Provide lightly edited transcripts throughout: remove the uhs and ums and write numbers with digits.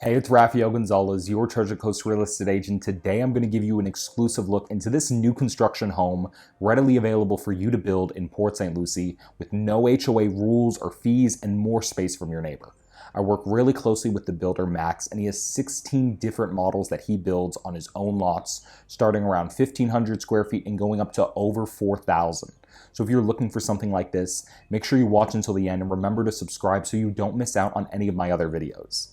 Hey, it's Raphael Gonzalez, your Treasure Coast real estate agent. Today I'm going to give you an exclusive look into this new construction home readily available for you to build in Port St Lucie with no HOA rules or fees and more space from your neighbor. I work really closely with the builder Max, and he has 16 different models that he builds on his own lots, starting around 1,500 square feet and going up to over 4,000. So if you're looking for something like this, make sure you watch until the end and remember to subscribe so you don't miss out on any of my other videos.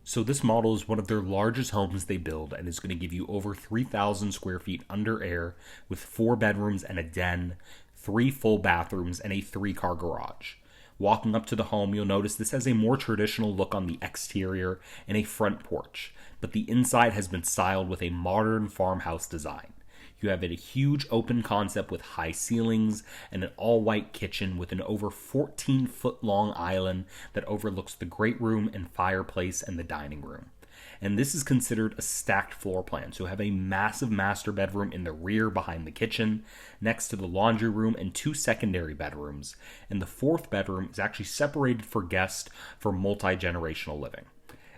So this model is one of their largest homes they build and is going to give you over 3,000 square feet under air with 4 bedrooms and a den, 3 full bathrooms, and a 3-car garage. Walking up to the home, you'll notice this has a more traditional look on the exterior and a front porch, but the inside has been styled with a modern farmhouse design. You have a huge open concept with high ceilings and an all-white kitchen with an over 14-foot long island that overlooks the great room and fireplace and the dining room. And this is considered a stacked floor plan, so you have a massive master bedroom in the rear behind the kitchen, next to the laundry room and 2 secondary bedrooms. And the 4th bedroom is actually separated for guests for multi-generational living.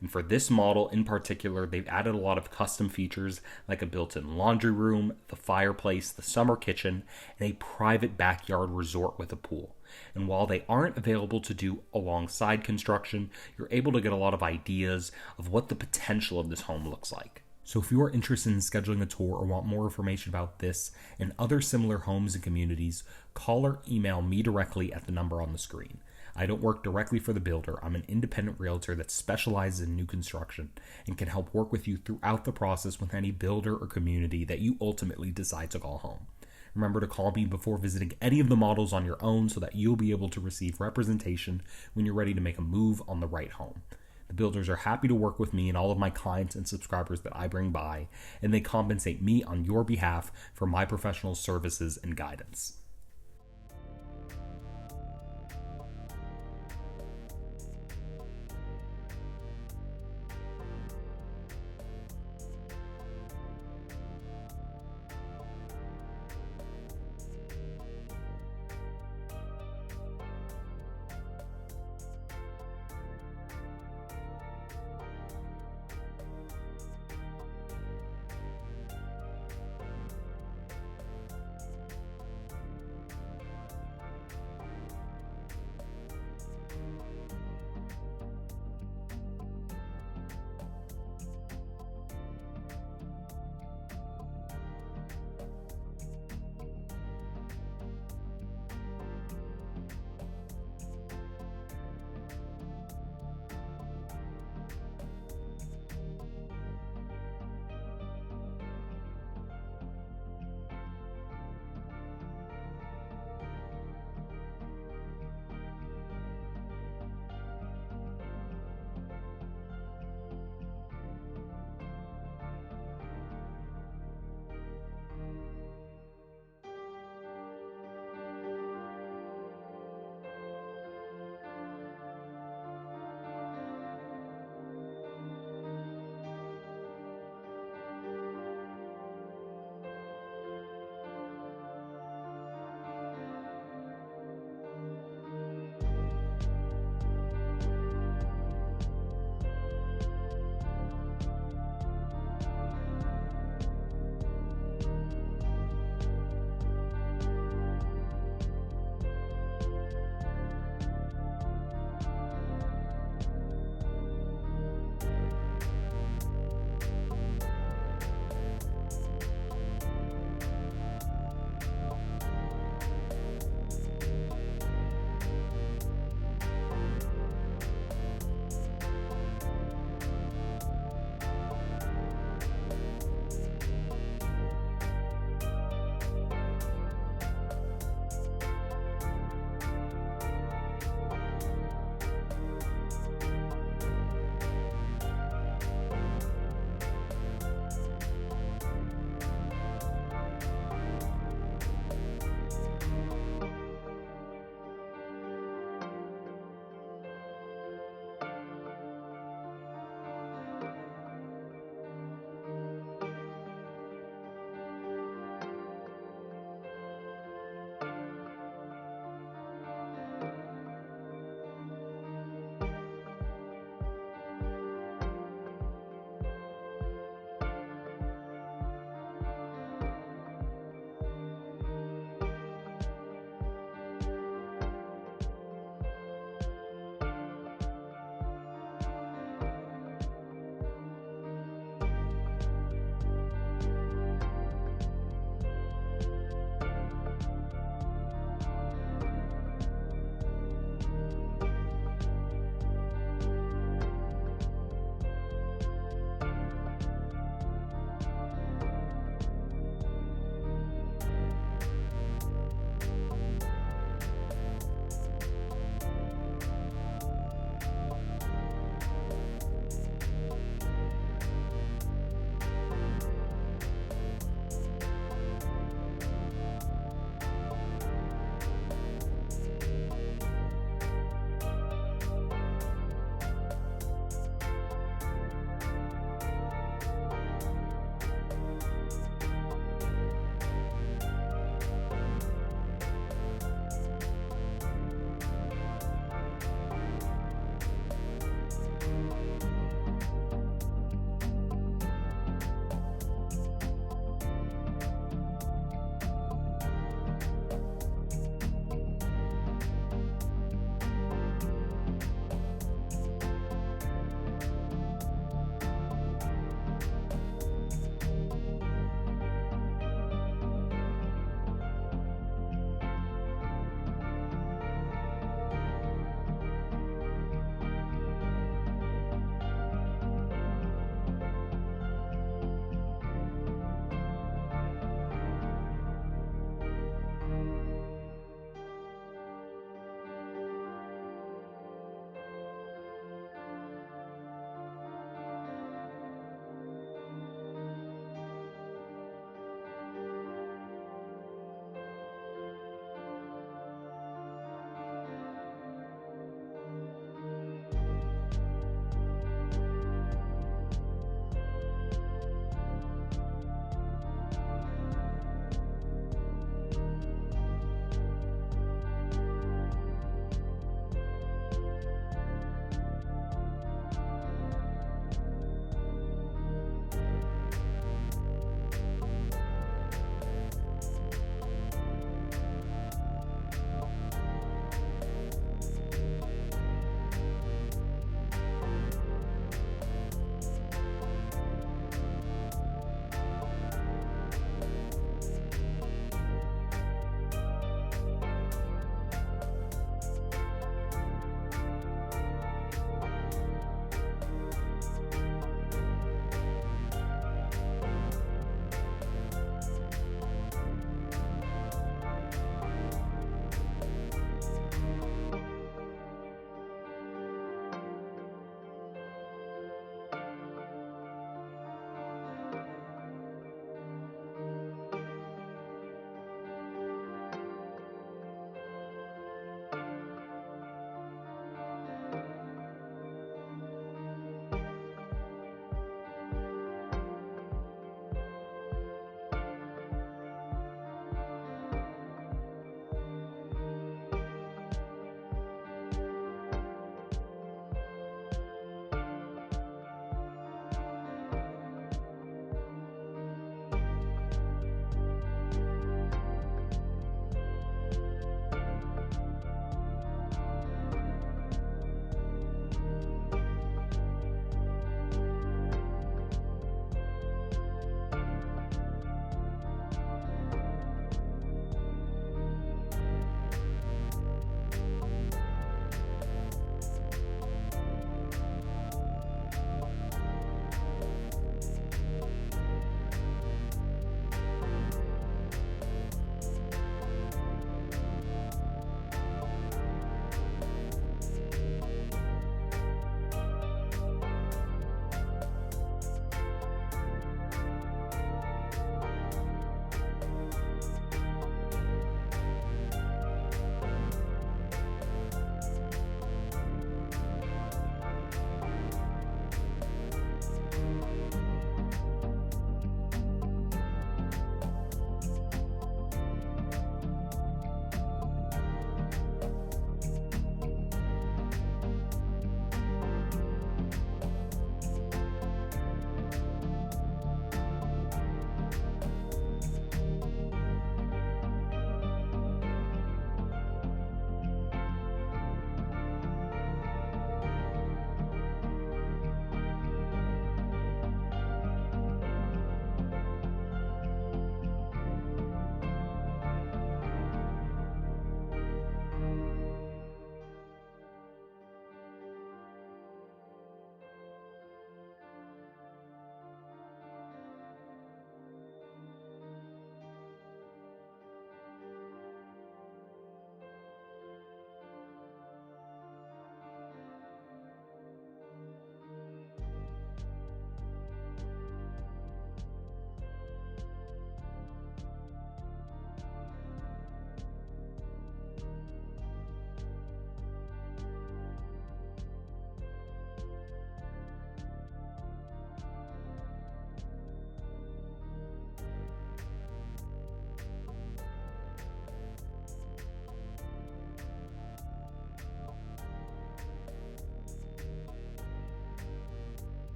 And for this model in particular, they've added a lot of custom features like a built-in laundry room, the fireplace, the summer kitchen, and a private backyard resort with a pool. And while they aren't available to do alongside construction, you're able to get a lot of ideas of what the potential of this home looks like. So if you are interested in scheduling a tour or want more information about this and other similar homes and communities, call or email me directly at the number on the screen. I don't work directly for the builder. I'm an independent realtor that specializes in new construction and can help work with you throughout the process with any builder or community that you ultimately decide to call home. Remember to call me before visiting any of the models on your own so that you'll be able to receive representation when you're ready to make a move on the right home. The builders are happy to work with me and all of my clients and subscribers that I bring by, and they compensate me on your behalf for my professional services and guidance.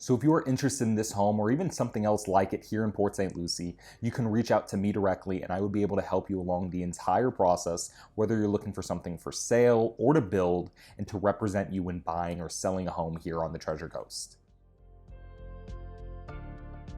So if you are interested in this home or even something else like it here in Port St. Lucie, you can reach out to me directly and I would be able to help you along the entire process, whether you're looking for something for sale or to build, and to represent you when buying or selling a home here on the Treasure Coast.